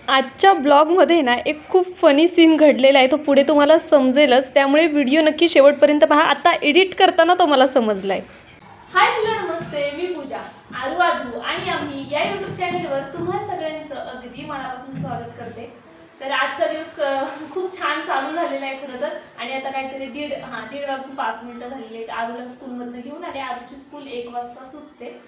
आजच्या ब्लॉगमध्ये ना एक खूप फनी सीन घडलेला आहे, तो पुढे तुम्हाला समजेलच, त्यामुळे व्हिडिओ नक्की शेवटपर्यंत पहा. आता एडिट करताना तो मला समजला आहे. हाय हॅलो नमस्ते, मी पूजा आरू आणि आम्ही या यूट्यूब चॅनलवर तुम्हा सगळ्यांचं अगदी मनापासून स्वागत करते. तर आजचा दिवस खूप छान चालू झालेला आहे खरं तर. आणि आता काहीतरी दीड वाजून 5 मिनिटं झालेली आहेत. आरूला स्कूलमधनं घेऊन आले. आरूची स्कूल 1 वाजता सुटते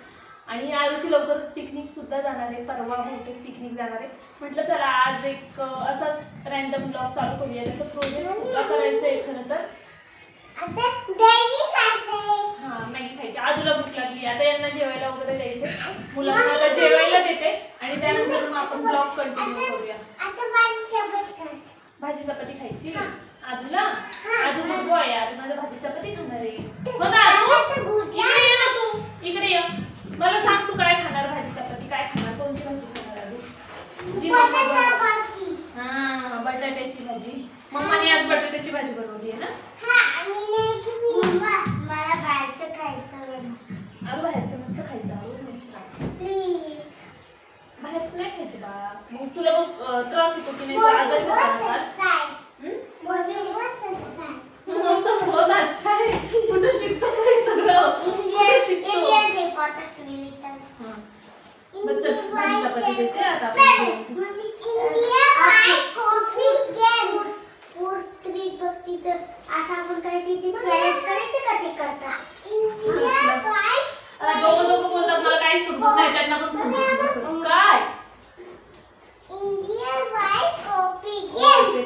आणि आरूची लवकरच पिकनिक सुद्धा जाणार आहे. परवा बहुतेक पिकनिक जाणार आहे. म्हटलं चला आज एक असाच रॅन्डम ब्लॉग चालू करूया. त्याचं प्रोजेक्ट सुद्धा करायचं आहे खरं तर. मॅगी खायची. आरूला भूक लागली. आता यांना जेवायला वगैरे द्यायचं. मुलांना आता जेवायला देते आणि त्यानंतर मग आपण ब्लॉग कंटिन्यू करूया. भाजी चपाती खायची आरूला. आरू नको आहे, आरू माझा भाजी चपाती खाणार आहे. मग आरू इकडे ये ना, तू इकडे ये. मला सांग तू काय खाणार, भाजी चपाती काय खाणार, कोणती भाजी खाणार आरू? हा बटाट्याची भाजी. मम्माने आज बटाट्याची भाजी बनवली आहे ना. आरू बाहेरचं नसतं खायचं. आरू बाहेरचं नाही खायचं बाळा. मग तुला त्रास होतो की नाही, आजारी होता ना. बहुत अच्छा आहे. कुठं शिकतो हे सगळं, कुठं शिकतो. भाजी चपाती देते आता आपण. दोघं बोलतात, मला काही समजत नाही, त्यांना पण समजत नसतं काय.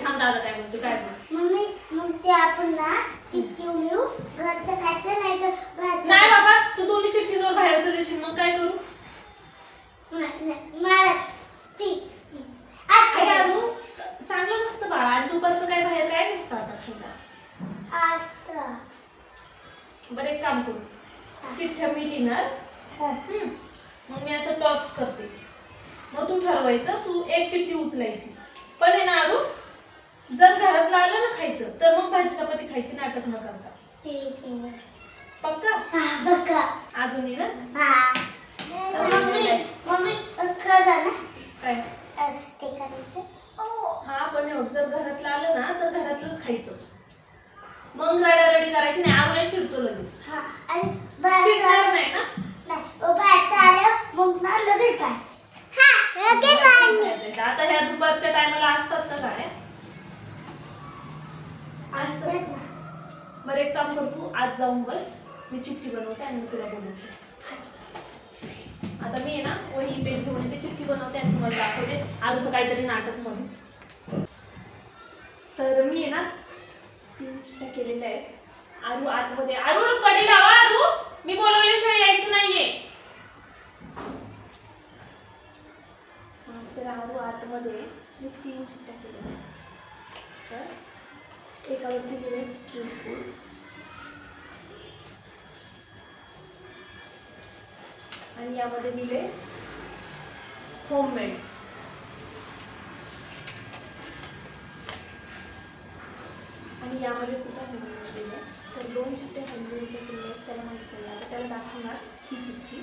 थांब दादा काय म्हणतो, काय मम्मी मग ते आपण ना चिठ्ठी लिहू, घरचं खायचं नाही तर बाहेरचं. नाही बाबा, तू दोन्ही चिठ्ठीवर बाहेरचं देशील, मग काय करू. मला चांगलं नसतं बाळा. आणि दुपारचं काय बाहेर काय नसतं आता खायला. बरं एक काम करू, चिठ्ठ्या मी लिहिणार, मग मी असं टॉस करते, मग तू ठरवायचं, तू एक चिठ्ठी उचलायची. पण आहे ना आरू, जर घरातलं आलं ना खायचं तर मग भाजी चपाती खायची, नाटक न करता. ठीक आहे. पक्का? पक्का. अजूनही ना. मम्मी खरं ना काय ते करायचं. हा पण जर घरातलं आलं ना तर घरातलंच खायचं, मग रडारडी करायची नाही. आरूला चिडतो लगेच. चिडणार नाही ना. बाहेरचं आलं मग ना लगेच बाहेरचं. आता ह्या दुपारच्या टायमाला असतात का गाड्या? असतात. बरं एक काम कर, तू आज जाऊन बस, मी चिठ्ठी बनवते आणि मी तुला बोलवते. आता मी आहे ना वही पेन घेऊन येते, चिठ्ठी बनवते आणि तुम्हाला दाखवते. आरूचं काहीतरी नाटक मध्येच. तर मी आहे ना 3 चिठ्ठ्या केलेल्या आहेत. आरू आतमध्ये. आरू कडी लावा. आरू मी बोलवल्याशिवाय यायचं नाहीये. तर आरू आतमध्ये मी 3 चिठ्ठ्या केलेल्या आहेत. तर एकावरती लिहिले स्ट्रीट फूड, आणि यामध्ये लिहिले होममेड. आणि यामध्ये सुद्धा होममेड दिलं. तर 2 चिठ्ठ्या होममेडच्या केल्या आहेत. त्याला माहिती आहे. आता त्याला दाखवणार ही चिठ्ठी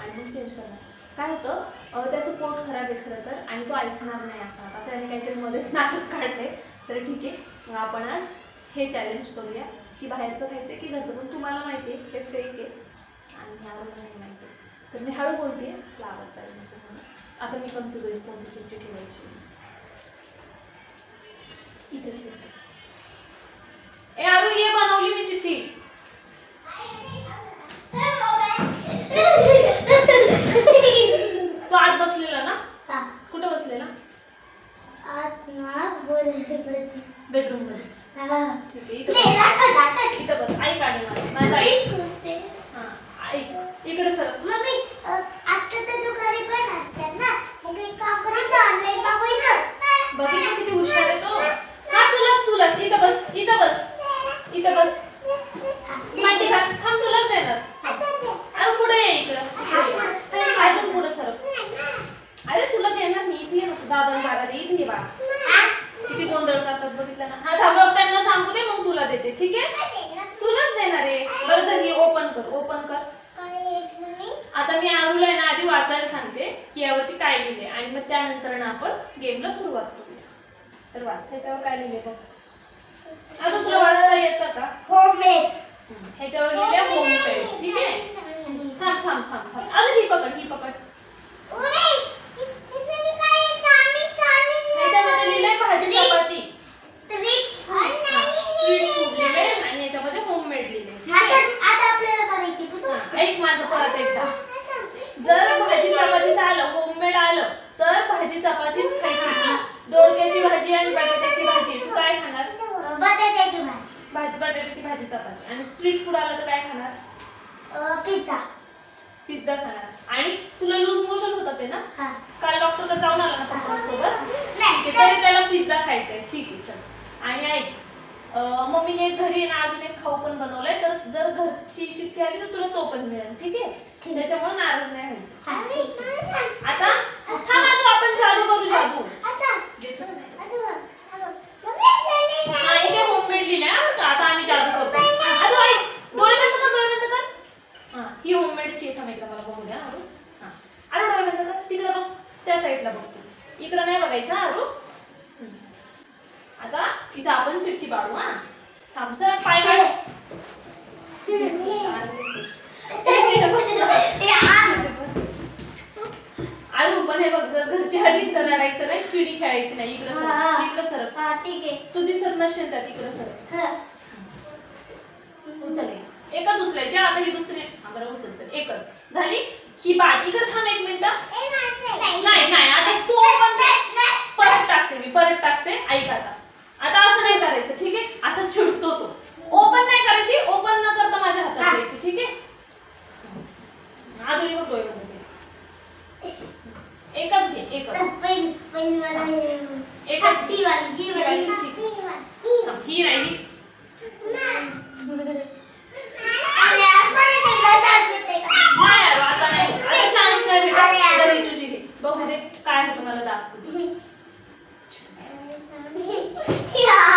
आणि मग चेंज करणार. काय होतं, त्याचं पोट खराब आहे खरं तर, आणि तो ऐकणार नाही असा. आता त्याने काहीतरी मध्येच नाटक काढले. तर ठीक आहे, मग आपण आज हे चॅलेंज करूया की बाहेरचं खायचं आहे की घरचं. पण तुम्हाला माहिती आहे हे फेक आहे आणि याला नाही माहिती आहे. तर मी हळू बोलते, आवाज जाईल नाही तुम्हाला. आता मी कन्फ्यूज होईल कोणती चिठ्ठी ठेवायची. इथे ठेवते. ए आरू ये, बनवली मी चिठ्ठी. तो आत बसलेला ना. कुठं बसलेला? बेडरूम मध्ये. ठीक आहे, इथं बस. ऐक आणि माझा ऐक. ऐक इकडे सर. मम्मी आता तर दुकाने पण असतात ना, मग एक काम करायचं, ऑनलाईन मागवायचं. बघितलं किती हुशार आहे तो. हा तुलाच. इथं बस, इथं बस. मांडी घाल. थांब, तुलाच देणार. अरे पुढे ये इकडं. अजून पुढे सर. अरे तुला देणार मी. इथे ये. दादा जागा दे. इथे बा. किती गोंधळ करतात बघितलं ना. हा थांब, त्यांना सांगू दे, मग तुला देते. ठीक आहे, तुलाच देणार आहे. बरं तर ही ओपन कर. आता मी आरूला आहे ना आधी वाचायला सांगते की यावरती काय लिहिले, आणि मग त्यानंतर ना आपण गेमला सुरुवात करूया. तर वाच, ह्याच्यावर काय लिहिले बघ. आता तुला वाचता येतं का? होममेड. ह्याच्यावर लिहिले होममेड. ठीक आहे. थांब थांब थांब थांब. अगं ही पकड, ही पकड. ह्याच्यामध्ये लिहिलंय भाजी चपाती. स्ट्रीट स्ट्रीट फूड लिहिलंय आणि ह्याच्यामध्ये होममेड लिहिलंय. आता आपल्याला करायची. ऐक माझं परत एकदा. जर भाजी चपातीच आलं, होममेड आलं, तर भाजी चपातीच खायची. दोडक्याची भाजी आणि बटाट्याची भाजी तू काय खाणार? बटाट्याची भाजी. बटाट्याची भाजी चपाती. आणि स्ट्रीट फूड आलं तर काय खाणार? पिझ्झा. पिझ्झा खाणार. आणि तुला लूज मोशन होतात ते ना? हा. काल डॉक्टरकडे जाऊन आला ना पप्पांसोबत? नाही. तरी त्याला पिझ्झा खायचाय. ठीक आहे चल. आणि ऐक, मम्मीने घरी ना अजून एक खाऊ पण बनवलाय, तर जर घरची चिठ्ठी आली तर तुला तो पण मिळेल. ठीक आहे? त्याच्यामुळे नाराज नाही व्हायचं. आता थांब, आपण जादू करू. जादू देतच नाही. इथे होममेड लिहिलंय. आता आम्ही जादू करतो. आता ऐक, डोळे बंद कर, डोळे बंद कर. ही होममेडची थांब एकदा मला बघू द्या. अरे डोळे बंद कर. तिकडे बघ, त्या साईडला बघतो. इकडे नाही बघायचं. अरू आता इथं आपण चिठ्ठी पाडू. थांब सर, पाय काढ. अरू पण हे बघ, जर घरची आली तर रडायचं नाही, चिडी खेळायची नाही. इकडे सर, इकडे सर. ठीक आहे. तू दिसत नसेल त्यात. इकडे सर. उचल. एकच उचलायची. आता ही दुसरी. बरं उचल. एकच झाली ही बात. इकडे थांब एक मिनिट. नाही नाही, आता तू पण परत टाकते. मी परत टाकते. ऐक आता असं नाही करायचं. ठीक आहे? असं चिडतो तो. ओपन नाही करायची. ओपन न करता माझ्या हातात द्यायची. ठीक आहे? आधुनिक बघतोय. एकच घे. एकच ही राहिली. आता नाही. आता चान्स नाही भेटत. तुझी घे. बघू दे काय होतं, मला दाखवू.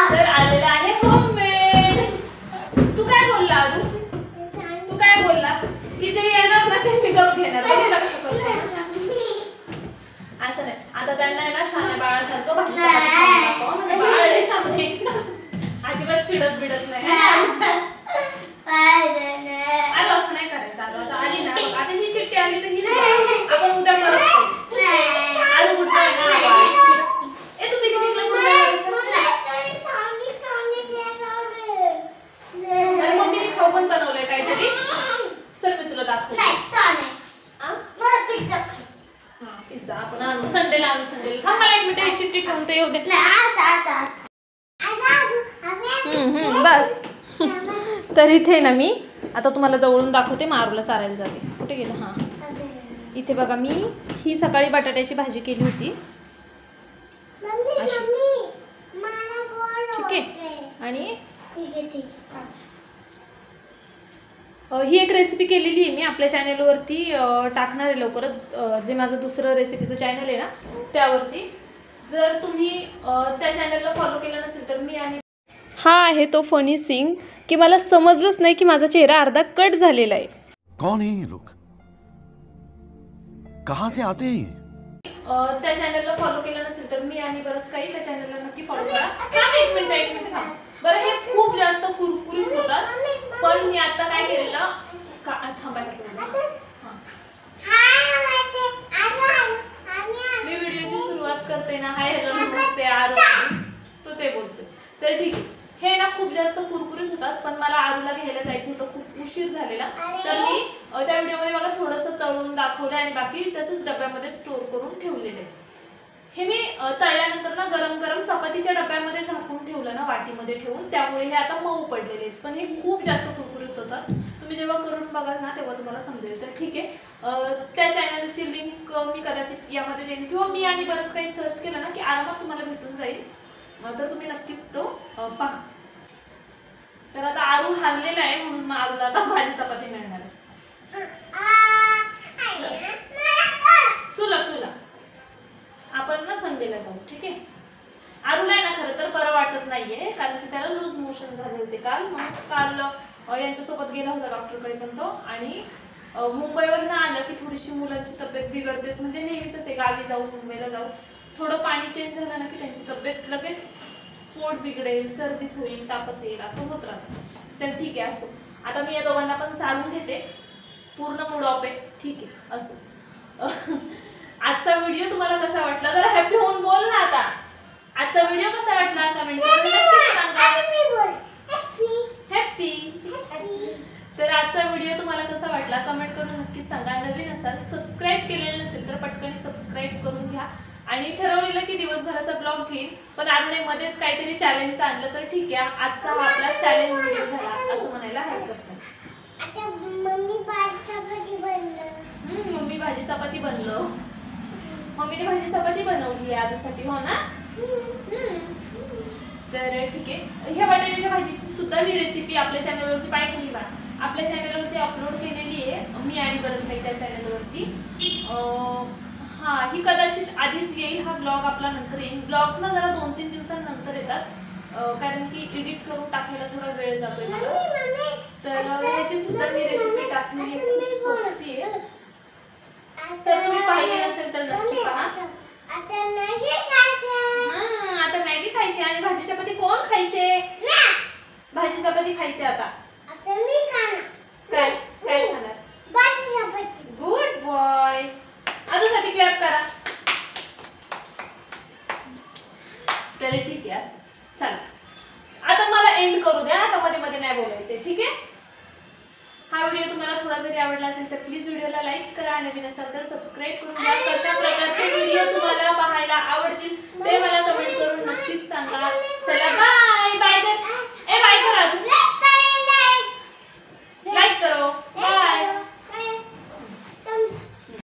तर आलेलं आहे होममेड. तू काय बोलला अरू? तू काय बोलला की जे येणार ना ते मी गप घेणार. कसं करतो असं नाही. आता त्यांना आहे ना शाण्या बाळासारखं भाजी माझं बाळ आहे शांत. अजिबात चिडत बिडत नाही. अरे असं नाही करायचं. आता आली ना, आता ही चिठ्ठी आली तर ही आपण उद्या परत आलू कुठं आहे ना. ए तुम्ही मम्मीने खाऊ पण बनवलंय काहीतरी. चल मी तुला दाखवते. पिझ्झा आपण आणू संडेला. थांब मला एक मिनिट, ही चिठ्ठी ठेवून ते येऊ दे. बस. तर इथे ना मी आता तुम्हाला जवळून दाखवते. मारूला सारायला जाते. कुठे गेलं? हां इथे बघा. मी ही सकाळी बटाट्याची भाजी केली होती अशी. ठीक आहे? आणि ही एक रेसिपी केलेली आहे मी आपल्या चॅनेलवरती टाकणार आहे लवकरच. जे माझं दुसरं रेसिपीचं चॅनल आहे ना त्यावरती. जर तुम्ही त्या चॅनलला फॉलो केलं नसेल तर मी आणि हा आहे तो फनी सिंग की मला समजलंच नाही की माझा चेहरा अर्धा कट झालेला आहे. कौन है ये लोग? कहां से आते हैं? त्या चॅनलला फॉलो केलं नसेल तर मी आणि बरंच काही त्या चॅनलला नक्की फॉलो करा. थांब एक मिनिट थांब. बरं हे खूप जास्त कुरकुरीत होतात, पण मी आता काय केलेलं मी व्हिडिओची सुरुवात करते ना, हाय हॅलो नमस्ते आरू तो ते बोलते. तर ठीक आहे, हे ना खूप जास्त कुरकुरीत होतात, पण मला आरूला घ्यायला जायचं होतं, खूप उशीर झालेला. तर मी त्या व्हिडिओमध्ये मला थोडंसं तळून दाखवलं आणि बाकी तसंच डब्यामध्ये स्टोर करून ठेवलेले. हे मी तळल्यानंतर ना गरम गरम चपातीच्या डब्यामध्ये झाकून ठेवलं ना, वाटीमध्ये ठेवून, त्यामुळे हे आता मऊ पडलेले आहेत. पण हे खूप जास्त कुरकुरीत होतात. तुम्ही जेव्हा करून बघाल ना तेव्हा तुम्हाला समजेल. तर ठीक आहे, त्या चॅनलची लिंक मी कदाचित यामध्ये देईन, किंवा मी आणि बरंच काही सर्च केलं ना की आरामात तुम्हाला भेटून जाईल. तर तुम्ही नक्कीच तो पहा. तर आता आरू हारलेला आहे म्हणून आरूला आता भाजी चपाती मिळणार आहे. तुला आपण ना संडेला जाऊ, ठीक आहे. आरूला आहे ना खरं तर बरं वाटत नाहीये, कारण की त्याला लूज मोशन झाले होते काल. मग काल यांच्यासोबत गेला होता डॉक्टरकडे पण तो. आणि मुंबईवरनं आलं की थोडीशी मुलांची तब्येत बिघडतेच, म्हणजे नेहमीच आहे, गावी जाऊ मुंबईला जाऊ. थोडं पाणी चेंज झालं ना की त्यांची तब्येत लगेच पोट बिघडेल, सर्दीच होईल, तापच येईल, असं होत राहतं. तर ठीक आहे, असो. आता मी या दोघांना पण चालून घेते. पूर्ण मूड ऑफ आहे, ठीक आहे, असं. आजचा व्हिडिओ तुम्हाला कसा वाटला जरा हॅपी होऊन बोल ना आता. आजचा व्हिडिओ कसा वाटला कमेंट करून नक्की सांगा. हॅपी. तर आजचा व्हिडिओ तुम्हाला कसा वाटला कमेंट करून नक्कीच सांगा. नवीन असाल, सबस्क्राईब केलेलं नसेल तर पटकन सबस्क्राईब करून घ्या. आणि ठरवलेलं की दिवसभराचा ब्लॉग घेईन, पण अरुणे मध्येच काहीतरी चॅलेंज आणलं तर ठीक आहे. आजचा हा आपला चॅलेंज व्हिडिओ झाला असं म्हणायला हरकत नाही. आता मम्मी भाजी चपाती बनलं. मम्मी भाजी चपाती बनलं. मम्मीने भाजी चपाती बनवली आहे आजूसाठी, हो ना? तर ठीक आहे. ह्या बटाट्याच्या भाजीची सुद्धा मी रेसिपी आपल्या चॅनलवरती पाहिली बा. आपल्या चॅनलवरती अपलोड केलेली आहे मी आणि बरंच काही त्या चॅनलवरती. हा, ही कदाचित आधीच येईल. हा ब्लॉग आपला नंतर येईल. ब्लॉग ना जरा 2-3 दिवसांनंतर येतात, कारण की एडिट करून टाकायला थोडा वेळ जातोय मला. तर ह्याची सुद्धा मी रेसिपी टाकलेली आहे, खूप सोपी आहे. तर तुम्ही पाहिली नसेल तर नक्की पहा. आता मॅगी खायचं. आता मॅगी खायची आणि भाजी चपाती कोण खायचे? भाजी चपाती खायची आता. आता मी खाणार. काय काय खाणार? भाजी चपाती. Good boy. आजूसाठी क्लॅप करा. तर ठीक आहे, असं चला. आता मला एंड करू द्या. आता मध्ये मध्ये नाही बोलायचंय, ठीक आहे? हा व्हिडिओ तुम्हाला थोडा जरी आवडला असेल तर प्लीज व्हिडिओला लाईक करा. नवीन असाल तर सबस्क्राईब करून घ्या. कशा प्रकारचे व्हिडिओ तुम्हाला पाहायला आवडतील ते मला कमेंट करून नक्कीच सांगा. चला बाय.